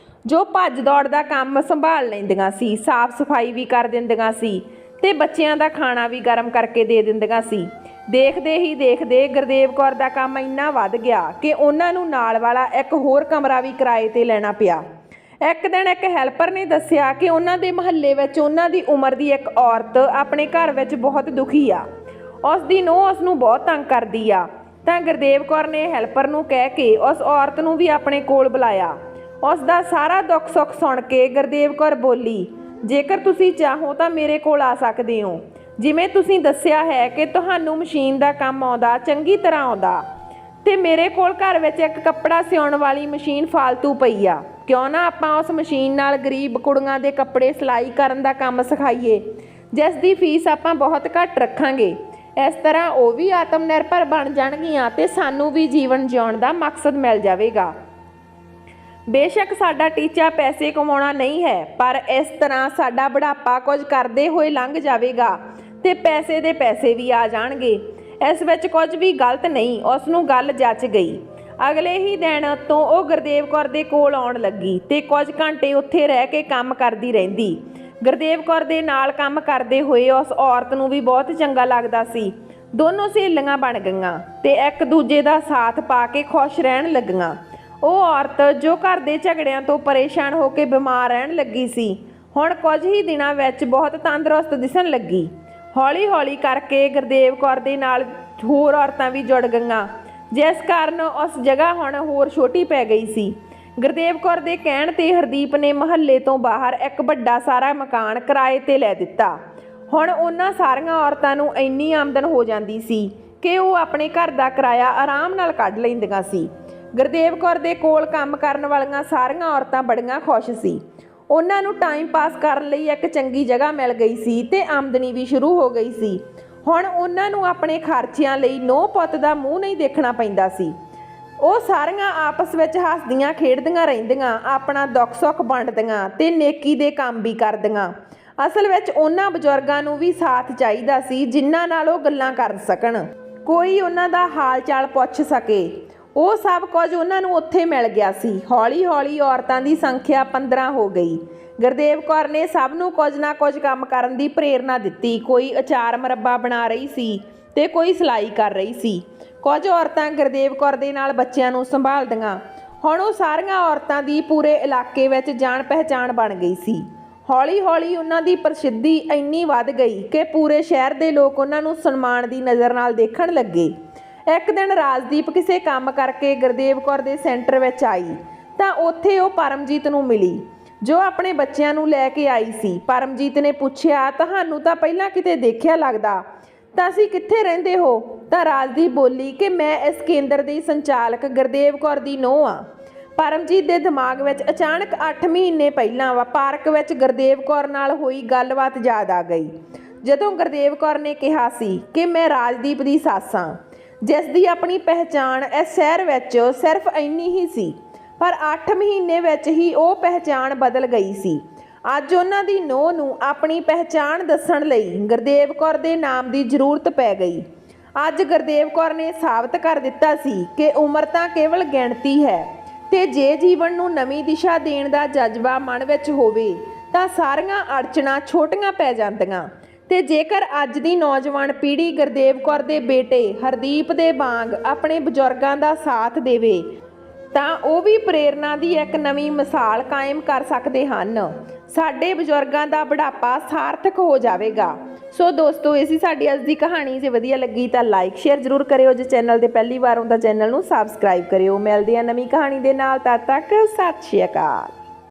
ਜੋ ਭੱਜ ਦੌੜ ਦਾ ਕੰਮ ਸੰਭਾਲ ਲੈਂਦੀਆਂ ਸੀ, ਸਾਫ਼ ਸਫਾਈ ਵੀ ਕਰ ਦਿੰਦੀਆਂ ਸੀ ਤੇ ਬੱਚਿਆਂ ਦਾ ਖਾਣਾ ਵੀ ਗਰਮ ਕਰਕੇ ਦੇ ਦਿੰਦੀਆਂ ਸੀ। ਦੇਖਦੇ ਹੀ ਦੇਖਦੇ ਗੁਰਦੇਵ ਕੌਰ ਦਾ ਕੰਮ ਇੰਨਾ ਵੱਧ ਗਿਆ ਕਿ ਉਹਨਾਂ ਨੂੰ ਨਾਲ ਵਾਲਾ ਇੱਕ ਹੋਰ ਕਮਰਾ ਵੀ ਕਿਰਾਏ ਤੇ ਲੈਣਾ ਪਿਆ। ਇੱਕ ਦਿਨ ਇੱਕ ਹੈਲਪਰ ਨੇ ਦੱਸਿਆ ਕਿ ਉਹਨਾਂ ਦੇ ਮੁਹੱਲੇ ਵਿੱਚ ਉਹਨਾਂ ਦੀ ਉਮਰ ਦੀ ਇੱਕ ਔਰਤ ਆਪਣੇ ਘਰ ਵਿੱਚ ਬਹੁਤ ਦੁਖੀ ਆ। ਉਸ ਦੀ ਨੂੰਹ ਉਸ ਨੂੰ ਬਹੁਤ ਤੰਗ ਕਰਦੀ ਆ। ਤਾਂ ਗੁਰਦੇਵ ਕੌਰ ਨੇ ਹੈਲਪਰ ਨੂੰ ਕਹਿ ਕੇ ਉਸ ਔਰਤ ਨੂੰ ਵੀ ਆਪਣੇ ਕੋਲ ਬੁਲਾਇਆ। ਉਸ ਦਾ ਸਾਰਾ ਦੁੱਖ ਸੁੱਖ ਸੁਣ ਕੇ ਗੁਰਦੇਵ ਕੌਰ ਬੋਲੀ, ਜੇਕਰ ਤੁਸੀਂ ਚਾਹੋ ਤਾਂ ਮੇਰੇ ਕੋਲ ਆ ਸਕਦੇ ਹੋ। ਜਿਵੇਂ ਤੁਸੀਂ ਦੱਸਿਆ ਹੈ ਕਿ ਤੁਹਾਨੂੰ ਮਸ਼ੀਨ ਦਾ ਕੰਮ ਆਉਂਦਾ, ਚੰਗੀ ਤਰ੍ਹਾਂ ਆਉਂਦਾ, ਤੇ ਮੇਰੇ ਕੋਲ ਘਰ ਵਿੱਚ ਇੱਕ ਕੱਪੜਾ ਸਿਉਣ ਵਾਲੀ ਮਸ਼ੀਨ ਫਾਲਤੂ ਪਈ ਆ। ਕਿਉਂ ਨਾ ਆਪਾਂ ਉਸ ਮਸ਼ੀਨ ਨਾਲ ਗਰੀਬ ਕੁੜੀਆਂ ਦੇ ਕੱਪੜੇ ਸਿਲਾਈ ਕਰਨ ਦਾ ਕੰਮ ਸਿਖਾਈਏ, ਜਿਸ ਦੀ ਫੀਸ ਆਪਾਂ ਬਹੁਤ ਘੱਟ ਰੱਖਾਂਗੇ। ਇਸ ਤਰ੍ਹਾਂ ਉਹ ਵੀ ਆਤਮ ਨਿਰਭਰ ਬਣ ਜਾਣਗੀਆਂ ਤੇ ਸਾਨੂੰ ਵੀ ਜੀਵਨ ਜਿਉਣ ਦਾ ਮਕਸਦ ਮਿਲ ਜਾਵੇਗਾ। ਬੇਸ਼ੱਕ ਸਾਡਾ ਟੀਚਾ ਪੈਸੇ ਕਮਾਉਣਾ ਨਹੀਂ ਹੈ, ਪਰ ਇਸ ਤਰ੍ਹਾਂ ਸਾਡਾ ਬੁਢਾਪਾ ਕੁਝ ਕਰਦੇ ਹੋਏ ਲੰਘ ਜਾਵੇਗਾ ਤੇ ਪੈਸੇ ਦੇ ਪੈਸੇ ਵੀ ਆ ਜਾਣਗੇ। ਇਸ ਵਿੱਚ ਕੁਝ ਵੀ ਗਲਤ ਨਹੀਂ। ਉਸ ਨੂੰ ਗੱਲ ਜੱਚ ਗਈ। ਅਗਲੇ ਹੀ ਦਿਨ ਤੋਂ ਉਹ ਗੁਰਦੇਵ ਕੌਰ ਦੇ ਕੋਲ ਆਉਣ ਲੱਗੀ ਤੇ ਕੁਝ ਘੰਟੇ ਉੱਥੇ ਰਹਿ ਕੇ ਕੰਮ ਕਰਦੀ ਰਹਿੰਦੀ। ਗੁਰਦੇਵ ਕੌਰ ਦੇ ਨਾਲ ਕੰਮ ਕਰਦੇ ਹੋਏ ਉਸ ਔਰਤ ਨੂੰ ਵੀ ਬਹੁਤ ਚੰਗਾ ਲੱਗਦਾ ਸੀ। ਦੋਨੋਂ ਸਹੇਲੀਆਂ ਬਣ ਗਈਆਂ ਤੇ ਇੱਕ ਦੂਜੇ ਦਾ ਸਾਥ ਪਾ ਕੇ ਖੁਸ਼ ਰਹਿਣ ਲੱਗੀਆਂ। ਉਹ ਔਰਤ ਜੋ ਘਰ ਦੇ ਝਗੜਿਆਂ ਤੋਂ ਪਰੇਸ਼ਾਨ ਹੋ ਕੇ ਬਿਮਾਰ ਰਹਿਣ ਲੱਗੀ ਸੀ, ਹੁਣ ਕੁਝ ਹੀ ਦਿਨਾਂ ਵਿੱਚ ਬਹੁਤ ਤੰਦਰੁਸਤ ਦਿਸਣ ਲੱਗੀ। ਹੌਲੀ-ਹੌਲੀ ਕਰਕੇ ਗੁਰਦੇਵ ਕੌਰ ਦੇ ਨਾਲ ਹੋਰ ਔਰਤਾਂ ਵੀ ਜੁੜ ਗਈਆਂ, ਜਿਸ ਕਾਰਨ ਉਸ ਜਗ੍ਹਾ ਹੁਣ ਹੋਰ ਛੋਟੀ ਪੈ ਗਈ ਸੀ। ਗੁਰਦੇਵ ਕੌਰ ਦੇ ਕਹਿਣ ਤੇ ਹਰਦੀਪ ਨੇ ਮਹੱਲੇ ਤੋਂ ਬਾਹਰ ਇੱਕ ਵੱਡਾ ਸਾਰਾ ਮਕਾਨ ਕਿਰਾਏ ਤੇ ਲੈ ਦਿੱਤਾ। ਹੁਣ ਉਹਨਾਂ ਸਾਰੀਆਂ ਔਰਤਾਂ ਨੂੰ ਇੰਨੀ ਆਮਦਨ ਹੋ ਜਾਂਦੀ ਸੀ ਕਿ ਉਹ ਆਪਣੇ ਘਰ ਦਾ ਕਿਰਾਇਆ ਆਰਾਮ ਨਾਲ ਕੱਢ ਲੈਂਦੀਆਂ ਸੀ। ਗੁਰਦੇਵ ਕੌਰ ਦੇ ਕੋਲ ਕੰਮ ਕਰਨ ਵਾਲੀਆਂ ਸਾਰੀਆਂ ਔਰਤਾਂ ਬੜੀਆਂ ਖੁਸ਼ ਸੀ। ਉਹਨਾਂ ਨੂੰ ਟਾਈਮ ਪਾਸ ਕਰਨ ਲਈ ਇੱਕ ਚੰਗੀ ਜਗ੍ਹਾ ਮਿਲ ਗਈ ਸੀ ਤੇ ਆਮਦਨੀ ਵੀ ਸ਼ੁਰੂ ਹੋ ਗਈ ਸੀ। ਹੁਣ ਉਹਨਾਂ ਨੂੰ ਆਪਣੇ ਖਰਚਿਆਂ ਲਈ ਨੂੰਹ ਪੁੱਤ ਦਾ ਮੂੰਹ ਨਹੀਂ ਦੇਖਣਾ ਪੈਂਦਾ ਸੀ। ਉਹ ਸਾਰੀਆਂ ਆਪਸ ਵਿੱਚ ਹੱਸਦੀਆਂ ਖੇਡਦੀਆਂ ਰਹਿੰਦੀਆਂ, ਆਪਣਾ ਦੁੱਖ ਸੁੱਖ ਵੰਡਦੀਆਂ ਤੇ ਨੇਕੀ ਦੇ ਕੰਮ ਵੀ ਕਰਦੀਆਂ। ਅਸਲ ਵਿੱਚ ਉਹਨਾਂ ਬਜ਼ੁਰਗਾਂ ਨੂੰ ਵੀ ਸਾਥ ਚਾਹੀਦਾ ਸੀ ਜਿਨ੍ਹਾਂ ਨਾਲ ਉਹ ਗੱਲਾਂ ਕਰ ਸਕਣ, ਕੋਈ ਉਹਨਾਂ ਦਾ ਹਾਲ ਚਾਲ ਪੁੱਛ ਸਕੇ। ਉਹ ਸਭ ਕੁਝ ਉਹਨਾਂ ਨੂੰ ਉੱਥੇ ਮਿਲ ਗਿਆ ਸੀ। ਹੌਲੀ ਹੌਲੀ ਔਰਤਾਂ ਦੀ ਸੰਖਿਆ 15 ਹੋ ਗਈ। ਗੁਰਦੇਵ ਕੌਰ ਨੇ ਸਭ ਨੂੰ ਕੁਝ ਨਾ ਕੁਝ ਕੰਮ ਕਰਨ ਦੀ ਪ੍ਰੇਰਨਾ ਦਿੱਤੀ। ਕੋਈ ਅਚਾਰ ਮੁਰੱਬਾ ਬਣਾ ਰਹੀ ਸੀ ਤੇ ਕੋਈ ਸਿਲਾਈ ਕਰ ਰਹੀ ਸੀ। ਕੁਝ ਔਰਤਾਂ ਗੁਰਦੇਵ ਕੌਰ ਦੇ ਨਾਲ ਬੱਚਿਆਂ ਨੂੰ ਸੰਭਾਲਦੀਆਂ। ਹੁਣ ਉਹ ਸਾਰੀਆਂ ਔਰਤਾਂ ਦੀ ਪੂਰੇ ਇਲਾਕੇ ਵਿੱਚ ਜਾਣ ਪਹਿਚਾਣ ਬਣ ਗਈ ਸੀ। ਹੌਲੀ ਹੌਲੀ ਉਹਨਾਂ ਦੀ ਪ੍ਰਸਿੱਧੀ ਇੰਨੀ ਵੱਧ ਗਈ ਕਿ ਪੂਰੇ ਸ਼ਹਿਰ ਦੇ ਲੋਕ ਉਹਨਾਂ ਨੂੰ ਸਨਮਾਨ ਦੀ ਨਜ਼ਰ ਨਾਲ ਦੇਖਣ ਲੱਗੇ। ਇੱਕ ਦਿਨ ਰਾਜਦੀਪ ਕਿਸੇ ਕੰਮ ਕਰਕੇ ਗੁਰਦੇਵ ਕੌਰ ਦੇ ਸੈਂਟਰ ਵਿੱਚ ਆਈ ਤਾਂ ਉੱਥੇ ਉਹ ਪਰਮਜੀਤ ਨੂੰ ਮਿਲੀ, ਜੋ ਆਪਣੇ ਬੱਚਿਆਂ ਨੂੰ ਲੈ ਕੇ ਆਈ ਸੀ। ਪਰਮਜੀਤ ਨੇ ਪੁੱਛਿਆ, ਤੁਹਾਨੂੰ ਤਾਂ ਪਹਿਲਾਂ ਕਿਤੇ ਦੇਖਿਆ ਲੱਗਦਾ, ਤਾਂ ਅਸੀਂ ਕਿੱਥੇ ਰਹਿੰਦੇ ਹੋ? ਤਾਂ ਰਾਜਦੀਪ ਬੋਲੀ ਕਿ ਮੈਂ ਇਸ ਕੇਂਦਰ ਦੀ ਸੰਚਾਲਕ ਗੁਰਦੇਵ ਕੌਰ ਦੀ ਨੂੰਹ ਆ। ਪਰਮਜੀਤ ਦੇ ਦਿਮਾਗ ਵਿੱਚ ਅਚਾਨਕ 8 ਮਹੀਨੇ ਪਹਿਲਾਂ ਪਾਰਕ ਵਿੱਚ ਗੁਰਦੇਵ ਕੌਰ ਨਾਲ ਹੋਈ ਗੱਲਬਾਤ ਯਾਦ ਆ ਗਈ, ਜਦੋਂ ਗੁਰਦੇਵ ਕੌਰ ਨੇ ਕਿਹਾ ਸੀ ਕਿ ਮੈਂ ਰਾਜਦੀਪ ਦੀ ਸੱਸ ਹਾਂ, ਜਿਸ ਦੀ ਆਪਣੀ ਪਹਿਚਾਣ ਇਸ ਸ਼ਹਿਰ ਵਿੱਚ ਸਿਰਫ ਇੰਨੀ ਹੀ ਸੀ। ਪਰ 8 ਮਹੀਨੇ ਵਿੱਚ ਹੀ ਉਹ ਪਹਿਚਾਣ ਬਦਲ ਗਈ ਸੀ। ਅੱਜ ਉਹਨਾਂ ਦੀ ਨੂੰਹ ਨੂੰ ਆਪਣੀ ਪਹਿਚਾਣ ਦੱਸਣ ਲਈ ਗੁਰਦੇਵ ਕੌਰ ਦੇ ਨਾਮ ਦੀ ਜ਼ਰੂਰਤ ਪੈ ਗਈ। ਅੱਜ ਗੁਰਦੇਵ ਕੌਰ ਨੇ ਸਾਬਤ ਕਰ ਦਿੱਤਾ ਸੀ ਕਿ ਉਮਰ ਤਾਂ ਕੇਵਲ ਗਿਣਤੀ ਹੈ ਤੇ ਜੇ ਜੀਵਨ ਨੂੰ ਨਵੀਂ ਦਿਸ਼ਾ ਦੇਣ ਦਾ ਜਜ਼ਬਾ ਮਨ ਵਿੱਚ ਹੋਵੇ ਤਾਂ ਸਾਰੀਆਂ ਅੜਚਣਾਂ ਛੋਟੀਆਂ ਪੈ ਜਾਂਦੀਆਂ। ਤੇ ਜੇਕਰ ਅੱਜ ਦੀ ਨੌਜਵਾਨ ਪੀੜ੍ਹੀ ਗੁਰਦੇਵ ਕੌਰ ਦੇ ਬੇਟੇ ਹਰਦੀਪ ਦੇ ਵਾਂਗ ਆਪਣੇ ਬਜ਼ੁਰਗਾਂ ਦਾ ਸਾਥ ਦੇਵੇ ਤਾਂ ਉਹ ਵੀ ਪ੍ਰੇਰਨਾ ਦੀ ਇੱਕ ਨਵੀਂ ਮਿਸਾਲ ਕਾਇਮ ਕਰ ਸਕਦੇ ਹਨ। ਸਾਡੇ ਬਜ਼ੁਰਗਾਂ ਦਾ ਬੁਢਾਪਾ ਸਾਰਥਕ ਹੋ ਜਾਵੇਗਾ। ਸੋ ਦੋਸਤੋ, ਇਹ ਸੀ ਸਾਡੀ ਅੱਜ ਦੀ ਕਹਾਣੀ। ਜੇ ਵਧੀਆ ਲੱਗੀ ਤਾਂ ਲਾਈਕ ਸ਼ੇਅਰ ਜ਼ਰੂਰ ਕਰਿਓ। ਜੇ ਚੈਨਲ 'ਤੇ ਪਹਿਲੀ ਵਾਰ ਆਉਂਦਾ ਚੈਨਲ ਨੂੰ ਸਬਸਕ੍ਰਾਈਬ ਕਰਿਓ। ਮਿਲਦੇ ਹਾਂ ਨਵੀਂ ਕਹਾਣੀ ਦੇ ਨਾਲ। ਤਦ ਤੱਕ ਸਤਿ ਸ਼੍ਰੀ ਅਕਾਲ।